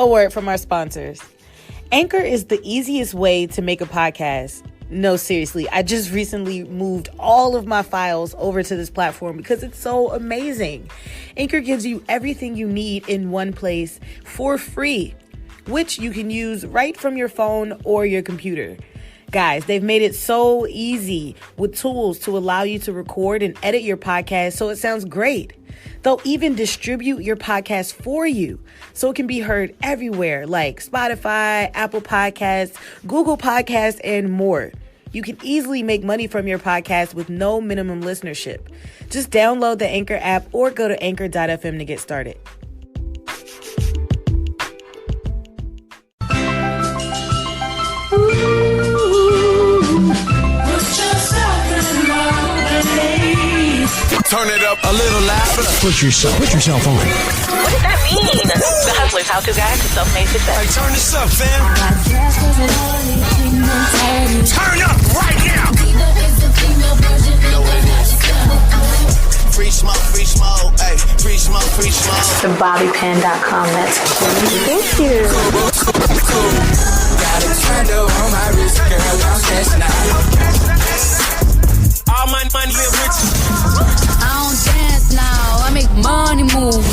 A word from our sponsors. Anchor is the easiest way to make a podcast. No, seriously, I just recently moved all of my files over to this platform because it's so amazing. Anchor gives you everything you need in one place for free, which you can use right from your phone or your computer. Guys, they've made it so easy with tools to allow you to record and edit your podcast so it sounds great. They'll even distribute your podcast for you so it can be heard everywhere like Spotify, Apple Podcasts, Google Podcasts, and more. You can easily make money from your podcast with no minimum listenership. Just download the Anchor app or go to anchor.fm to get started. Turn it up a little louder. Put yourself on. What does that mean? The Hustler's How-To Guide to Self-Made Success. Hey, turn this up, fam. Turn up right now. You know what it is. Free smoke, hey. Free smoke. The bobbypin.com. That's thank you. Got it turned up on my wrist, girl. I'm cashing out. All my money live with you. I don't dance now. I make money move.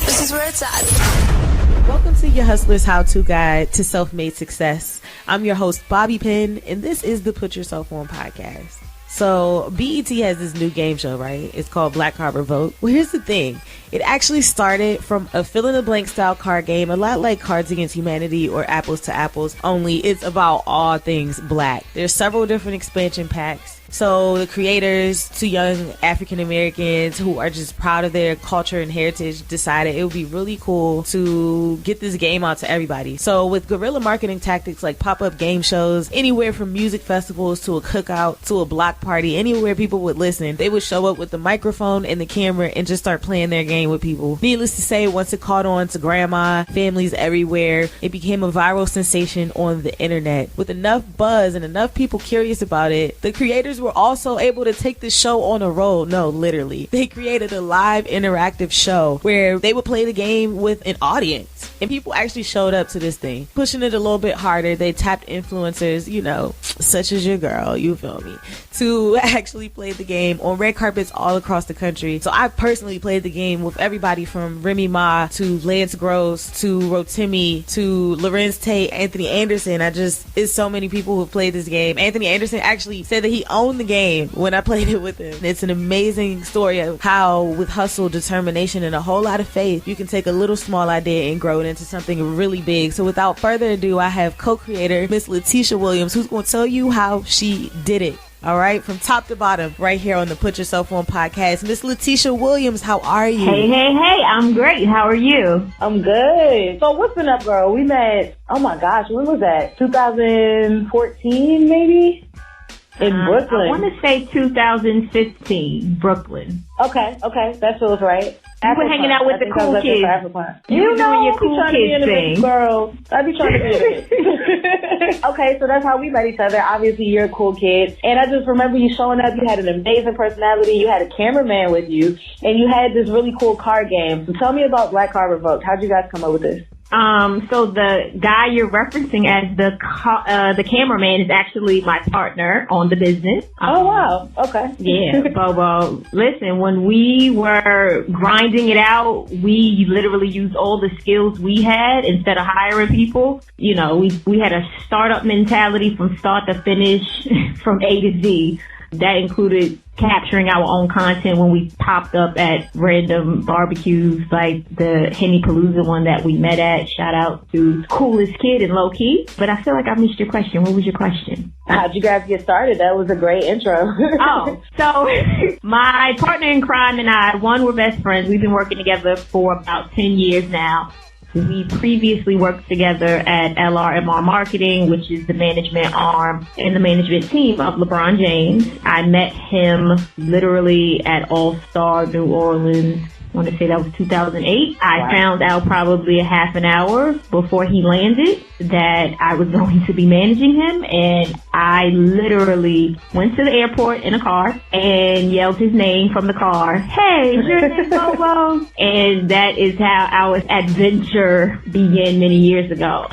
This is where it's at. Welcome to your Hustler's How-To Guide to Self-Made Success. I'm your host, Bobby Pin, and this is the Put Yourself On podcast. So BET has this new game show, right? It's called Black Card Revoked. Well, here's the thing. It actually started from a fill-in-the-blank style card game, a lot like Cards Against Humanity or Apples to Apples, only it's about all things black. There's several different expansion packs. So the creators, two young African Americans who are just proud of their culture and heritage, decided it would be really cool to get this game out to everybody. So with guerrilla marketing tactics like pop-up game shows, anywhere from music festivals to a cookout to a block party, anywhere people would listen, they would show up with the microphone and the camera and just start playing their game with people. Needless to say, once it caught on to grandma, families everywhere, it became a viral sensation on the internet. With enough buzz and enough people curious about it, the creators were also able to take the show on a roll. No, literally. They created a live interactive show where they would play the game with an audience. And people actually showed up to this thing. Pushing it a little bit harder, they tapped influencers, you know, such as your girl, you feel me, to actually play the game on red carpets all across the country. So I personally played the game with everybody from Remy Ma to Lance Gross to Rotimi to Lorenz Tate, Anthony Anderson. It's so many people who have played this game. Anthony Anderson actually said that he owned the game when I played it with him. It's an amazing story of how with hustle, determination, and a whole lot of faith, you can take a little small idea and grow it into something really big. So without further ado, I have co-creator Miss Latesha Williams, who's going to tell you how she did it. All right, from top to bottom, right here on the Put Yourself On podcast. Miss Latesha Williams, how are you? Hey, I'm great. How are you? I'm good. So what's been up, girl? We met, oh my gosh, when was that? 2014, maybe? In Brooklyn. I want to say 2015, Brooklyn. Okay, that feels right. You were hanging out with the cool kids. You know, your cool kids thing. Girl, I be trying to be a bitch. Okay, so that's how we met each other. Obviously, you're a cool kid. And I just remember you showing up. You had an amazing personality. You had a cameraman with you. And you had this really cool card game. So tell me about Black Card Revoked. How'd you guys come up with this? So the guy you're referencing as the cameraman is actually my partner on the business. Oh, wow. Okay. Yeah, Bobo. Listen, when we were grinding it out, we literally used all the skills we had instead of hiring people. You know, we had a startup mentality from start to finish, from A to Z. That included capturing our own content when we popped up at random barbecues like the Henny Palooza one that we met at. Shout out to coolest kid and low key. But I feel like I missed your question. What was your question? How'd you guys get started? That was a great intro. So my partner in crime and I, we're best friends. We've been working together for about 10 years now. We previously worked together at LRMR Marketing, which is the management arm and the management team of LeBron James. I met him literally at All-Star New Orleans I want to say that was 2008. I found out probably a half an hour before he landed that I was going to be managing him, and I literally went to the airport in a car and yelled his name from the car. Hey, is your name Bobo? And that is how our adventure began many years ago.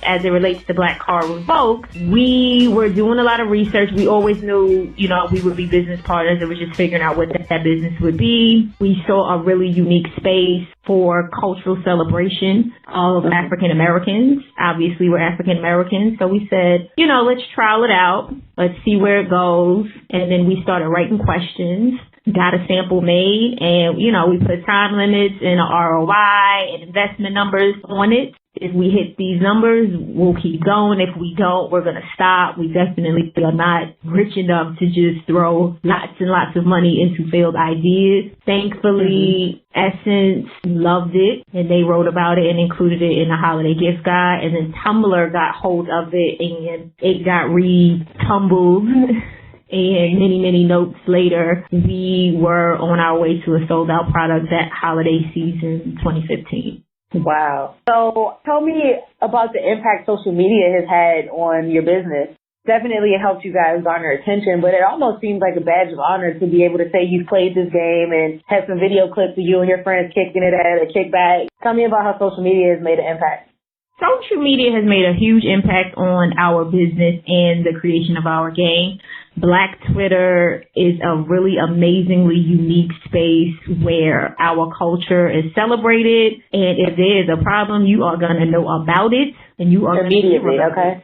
As it relates to Black Card Revoked, we were doing a lot of research. We always knew, we would be business partners. It was just figuring out what that business would be. We saw a really unique space for cultural celebration of African Americans. Obviously, we're African Americans, so we said, let's trial it out. Let's see where it goes. And then we started writing questions, got a sample made, and, we put time limits and a ROI and investment numbers on it. If we hit these numbers, we'll keep going. If we don't, we're going to stop. We definitely are not rich enough to just throw lots and lots of money into failed ideas. Thankfully, Essence loved it, and they wrote about it and included it in the holiday gift guide. And then Tumblr got hold of it, and it got retumbled. And many, many notes later, we were on our way to a sold-out product that holiday season 2015. Wow. So tell me about the impact social media has had on your business. Definitely it helped you guys garner attention, but it almost seems like a badge of honor to be able to say you played this game and have some video clips of you and your friends kicking it at a kickback. Tell me about how social media has made an impact. Social media has made a huge impact on our business and the creation of our game. Black Twitter is a really amazingly unique space where our culture is celebrated, and if there is a problem, you are going to know about it, and you are immediately, okay?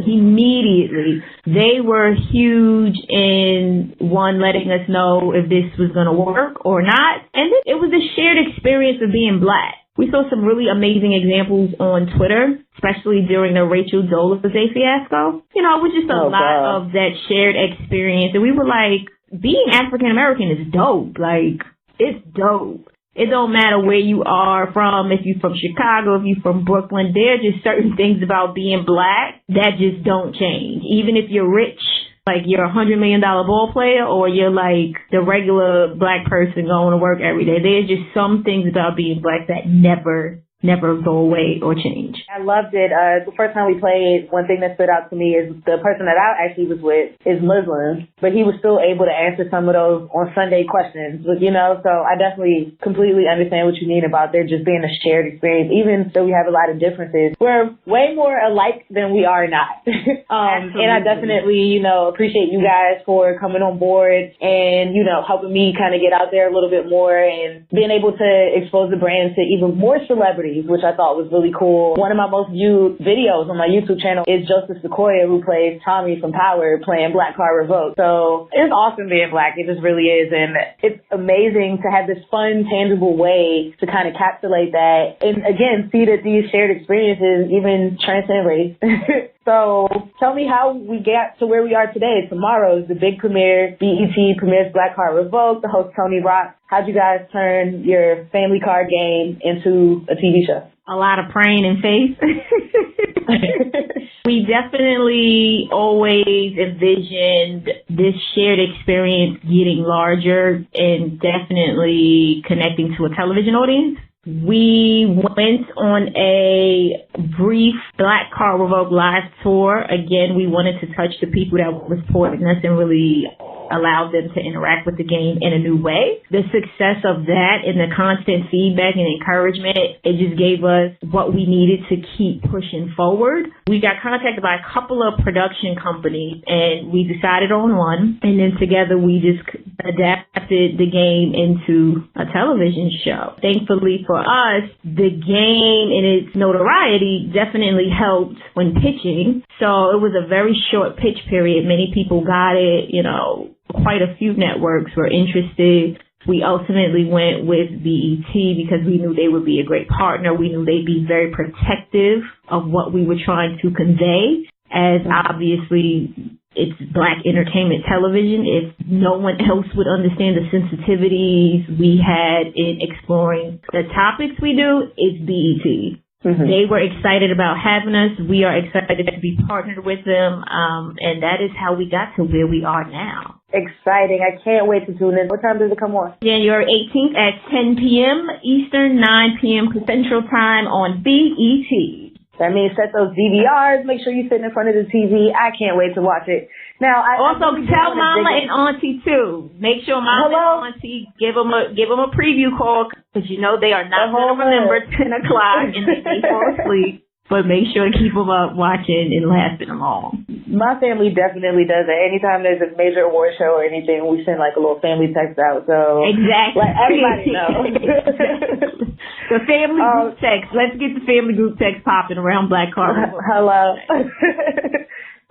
Immediately. They were huge in, one, letting us know if this was going to work or not, and it was a shared experience of being Black. We saw some really amazing examples on Twitter, especially during the Rachel Dolezal fiasco. It was just a lot of that shared experience. And we were like, being African American is dope. Like, it's dope. It don't matter where you are from, if you're from Chicago, if you're from Brooklyn. There are just certain things about being Black that just don't change. Even if you're rich, like you're a $100 million ball player, or you're like the regular Black person going to work every day. There's just some things about being Black that never go away or change. I loved it. The first time we played, one thing that stood out to me is the person that I actually was with is Muslim, but he was still able to answer some of those on Sunday questions, so I definitely completely understand what you mean about there just being a shared experience, even though we have a lot of differences. We're way more alike than we are not. And I definitely, appreciate you guys for coming on board and, helping me kind of get out there a little bit more and being able to expose the brand to even more celebrities, which I thought was really cool. One of my most viewed videos on my YouTube channel is Joseph Sequoia, who plays Tommy from Power, playing Black Card Revoked. So it's awesome being Black. It just really is. And it's amazing to have this fun, tangible way to kind of encapsulate that. And again, see that these shared experiences even transcend race. So tell me how we got to where we are today. Tomorrow is the big premiere. BET premieres Black Card Revoked. The host, Tony Rock. How'd you guys turn your family card game into a TV show? A lot of praying and faith. We definitely always envisioned this shared experience getting larger and definitely connecting to a television audience. We went on a brief Black Card Revoked live tour. Again, we wanted to touch the people that were supporting us and really allow them to interact with the game in a new way. The success of that and the constant feedback and encouragement, it just gave us what we needed to keep pushing forward. We got contacted by a couple of production companies, and we decided on one, and then together we just adapted the game into a television show. Thankfully for us, the game and its notoriety definitely helped when pitching. So it was a very short pitch period. Many people got it, quite a few networks were interested. We ultimately went with BET because we knew they would be a great partner. We knew they'd be very protective of what we were trying to convey, as obviously it's Black entertainment television. If no one else would understand the sensitivities we had in exploring the topics we do, it's BET. They were excited about having us. We are excited to be partnered with them. And that is how we got to where we are now. Exciting. I can't wait to tune in. What time does it come on? January 18th at 10 p.m. Eastern, 9 p.m. Central Time on BET. That means set those DVRs. Make sure you sit in front of the TV. I can't wait to watch it. Now, also tell Mama and Auntie too. Make sure Mama and Auntie give them a preview call because you know they are not going to remember 10 o'clock and they fall asleep. But make sure to keep them up watching and laughing along. My family definitely does it. Anytime there's a major award show or anything, we send like a little family text out. So exactly, let everybody know. The family group text. Let's get the family group text popping around Black Card. Hello.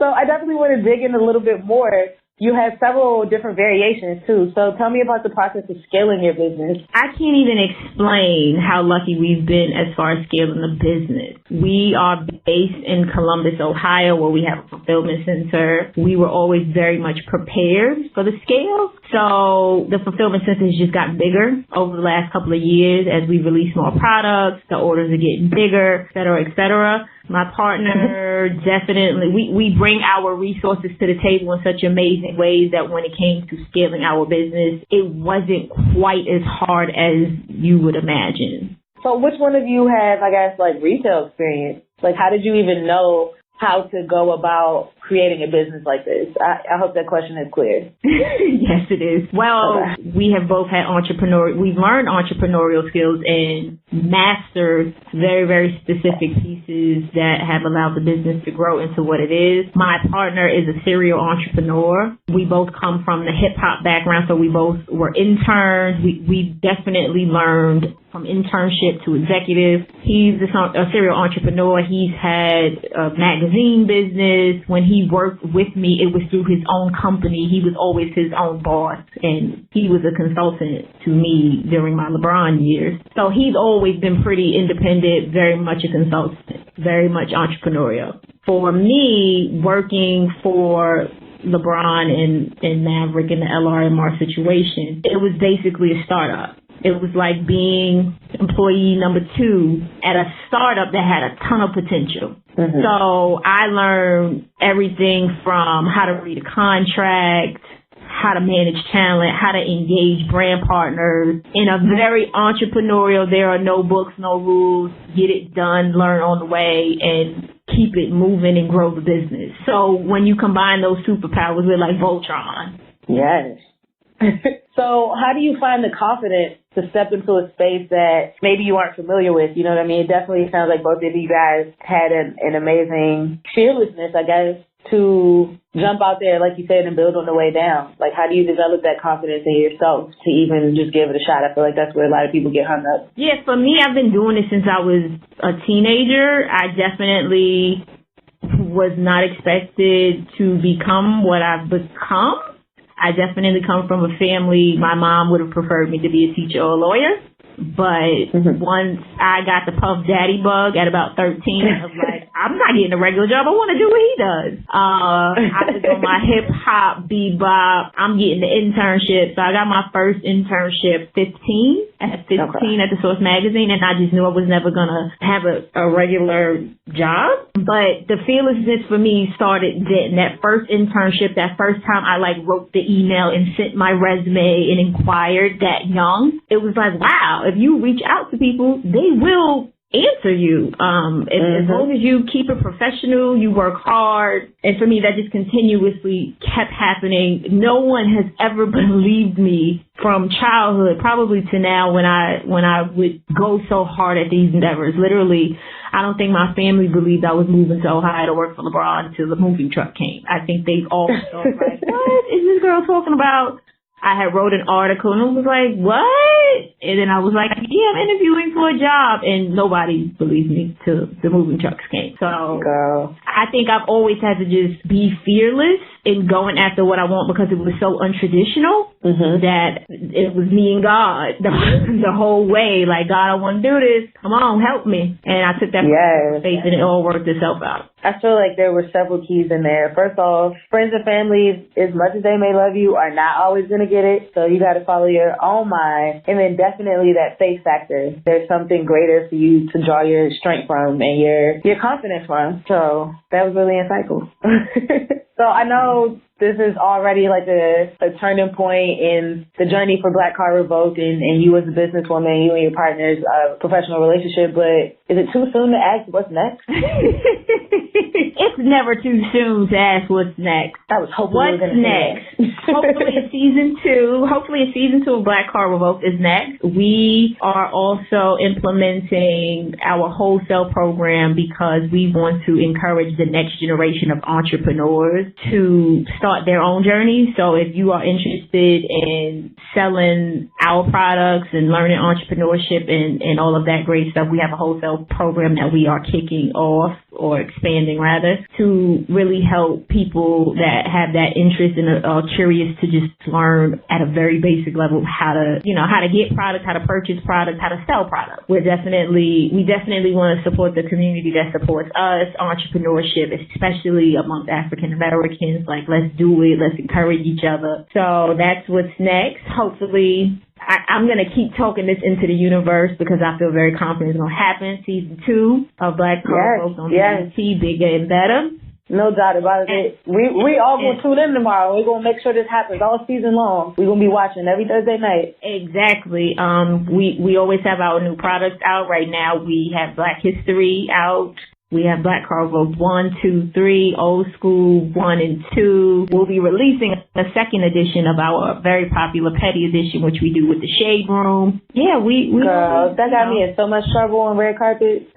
So I definitely want to dig in a little bit more. You have several different variations too. So tell me about the process of scaling your business. I can't even explain how lucky we've been as far as scaling the business. We are based in Columbus, Ohio, where we have a fulfillment center. We were always very much prepared for the scale. So the fulfillment center has just gotten bigger over the last couple of years as we release more products. The orders are getting bigger, et cetera, et cetera. My partner definitely, we bring our resources to the table in such amazing ways that when it came to scaling our business, it wasn't quite as hard as you would imagine. So which one of you have, I guess, like retail experience? Like how did you even know how to go about creating a business like this? I hope that question is clear. Yes, it is. Well, we have both had we've learned entrepreneurial skills and mastered very, very specific pieces that have allowed the business to grow into what it is. My partner is a serial entrepreneur. We both come from the hip hop background, so we both were interns. We definitely learned from internship to executive. He's a serial entrepreneur. He's had a magazine business. When he worked with me, it was through his own company. He was always his own boss, and he was a consultant to me during my LeBron years. So he's always been pretty independent, very much a consultant, very much entrepreneurial. For me, working for LeBron and Maverick in the LRMR situation, it was basically a startup. It was like being employee number 2 at a startup that had a ton of potential. So I learned everything from how to read a contract, how to manage talent, how to engage brand partners in a very entrepreneurial, there are no books, no rules, get it done, learn on the way, and keep it moving and grow the business. So when you combine those superpowers, we're like Voltron. Yes. So how do you find the confidence to step into a space that maybe you aren't familiar with? You know what I mean? It definitely sounds like both of you guys had an amazing fearlessness, I guess, to jump out there, like you said, and build on the way down. Like, how do you develop that confidence in yourself to even just give it a shot? I feel like that's where a lot of people get hung up. Yeah, for me, I've been doing it since I was a teenager. I definitely was not expected to become what I've become. I definitely come from a family, my mom would have preferred me to be a teacher or a lawyer. But once I got the Puff Daddy bug at about 13, I was like, I'm not getting a regular job. I want to do what he does. I was on my hip hop, bebop. I'm getting the internship. So I got my first internship at 15 at the Source magazine. And I just knew I was never going to have a regular job. But the fearlessness for me started then. That first internship, that first time I wrote the email and sent my resume and inquired that young, it was like, wow. If you reach out to people, they will answer you. As long as you keep it professional, you work hard. And for me, that just continuously kept happening. No one has ever believed me from childhood, probably to now when I would go so hard at these endeavors. Literally, I don't think my family believed I was moving to Ohio to work for LeBron until the moving truck came. I think they all thought, like, what is this girl talking about? I had wrote an article and it was like, what? And then I was like, yeah, I'm interviewing for a job. And nobody believed me till the moving trucks came. So I think I've always had to just be fearless in going after what I want because it was so untraditional that it was me and God the whole way. Like, God, I want to do this. Come on, help me. And I took that faith and it all worked itself out. I feel like there were several keys in there. First off, friends and families, as much as they may love you, are not always going to get it. So you got to follow your own mind. And then definitely that faith factor. There's something greater for you to draw your strength from and your confidence from. So that was really insightful. So I know this is already like a turning point in the journey for Black Card Revoked and you as a businesswoman, you and your partner's professional relationship, but is it too soon to ask what's next? It's never too soon to ask what's next. I was hoping what's next. Hopefully season 2 of Black Card Revoked is next. We are also implementing our wholesale program because we want to encourage the next generation of entrepreneurs to start their own journey. So if you are interested in selling our products and learning entrepreneurship and all of that great stuff, we have a wholesale program that we are kicking off or expanding rather to really help people that have that interest and are curious to just learn at a very basic level how to get products, how to purchase products, how to sell products. We definitely want to support the community that supports us, entrepreneurship, especially amongst African Americans. Like, let's do it. Let's encourage each other. So that's what's next. Hopefully, I'm going to keep talking this into the universe because I feel very confident it's going to happen. Season 2 of Black Card Revoked on BET, bigger and better. No doubt about it. We all going to tune in tomorrow. We're going to make sure this happens all season long. We're going to be watching every Thursday night. Exactly. We always have our new products out right now. We have Black History out. We have Black Card Revoked 1, 2, 3, Old School 1 and 2. We'll be releasing a second edition of our very popular Petty edition, which we do with the Shade Room. Yeah, we girl, that got me in so much trouble on red carpet.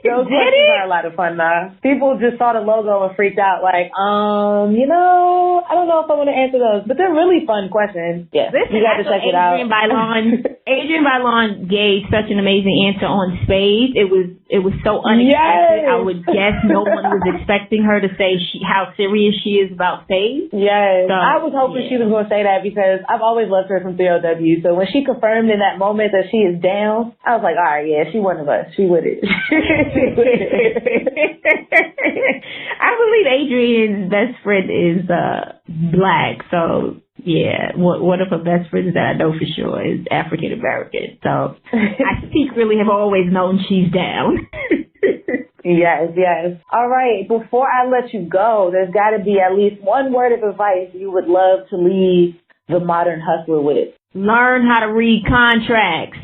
Those questions are a lot of fun, now. People just saw the logo and freaked out, like, I don't know if I want to answer those, but they're really fun questions. Yeah, you got to check it out. Adrienne Bailon gave such an amazing answer on spades. It was so unexpected. Yes. I would guess no one was expecting her to say how serious she is about spades. Yes, so, I was hoping she was going to say that because I've always loved her from 3LW. So when she confirmed in that moment that she is down, I was like, all right, yeah, she one of us. She with it. I believe Adrienne's best friend is Black, so yeah, one of her best friends that I know for sure is African American. So I secretly have always known she's down. Yes. All right, before I let you go, there's got to be at least one word of advice you would love to leave the modern hustler with. Learn how to read contracts.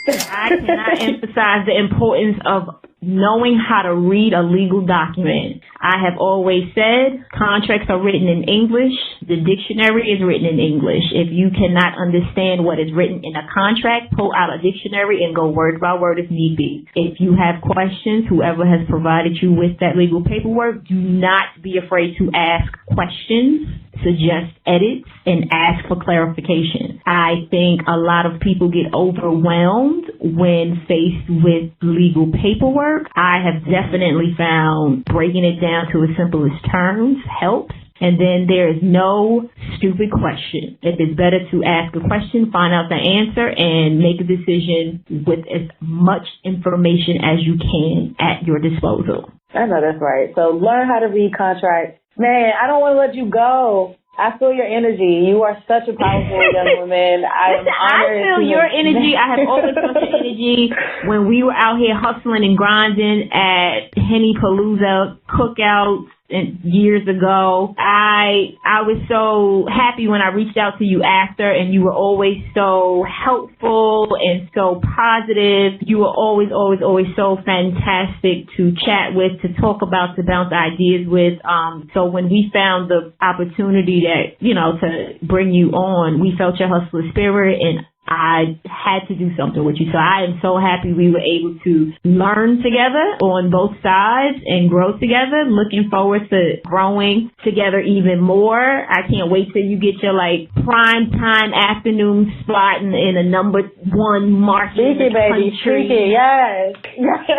I cannot emphasize the importance of knowing how to read a legal document. I have always said contracts are written in English. The dictionary is written in English. If you cannot understand what is written in a contract, pull out a dictionary and go word by word if need be. If you have questions, whoever has provided you with that legal paperwork, do not be afraid to ask questions, suggest edits, and ask for clarification. I think a lot of people get overwhelmed when faced with legal paperwork. I have definitely found breaking it down to its simplest terms helps. And then there is no stupid question. If it's better to ask a question, find out the answer, and make a decision with as much information as you can at your disposal. I know that's right. So learn how to read contracts. Man, I don't want to let you go. I feel your energy. You are such a powerful young woman. I am honored. I feel your energy. I have always felt your energy when we were out here hustling and grinding at Henny Palooza cookouts years ago. I was so happy when I reached out to you after, and you were always so helpful and so positive. You were always so fantastic to chat with, to talk about, to bounce ideas with. So when we found the opportunity that, to bring you on, we felt your hustler spirit, and I had to do something with you. So I am so happy we were able to learn together on both sides and grow together. Looking forward to growing together even more. I can't wait till you get your like prime time afternoon spot in a number one market in the country. Speak it, yes.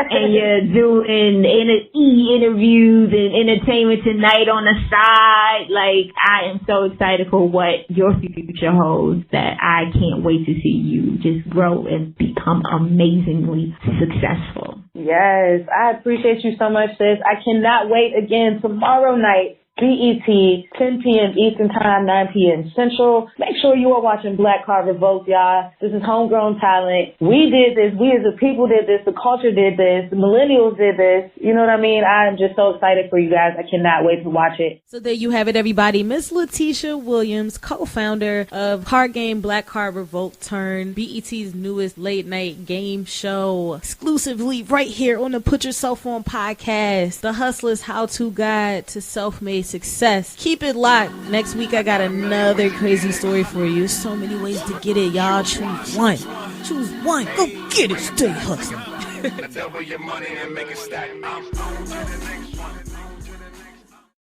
And you're doing interviews and Entertainment Tonight on the side. Like, I am so excited for what your future holds that I can't wait to see you just grow and become amazingly successful. Yes, I appreciate you so much, sis. I cannot wait again tomorrow night. BET, 10 p.m. Eastern Time, 9 p.m. Central. Make sure you are watching Black Card Revoked, y'all. This is homegrown talent. We did this. We as a people did this. The culture did this. The millennials did this. You know what I mean? I'm just so excited for you guys. I cannot wait to watch it. So there you have it, everybody. Miss Latesha Williams, co-founder of card game Black Card Revoked, turned BET's newest late night game show, exclusively right here on the Put Yourself On podcast, the Hustler's How-To Guide to Self-Made Success. Keep it locked. Next week I got another crazy story for you. So many ways to get it, y'all. Choose one. Choose one. Go get it. Stay hustling. Double your money and make it stack. I'm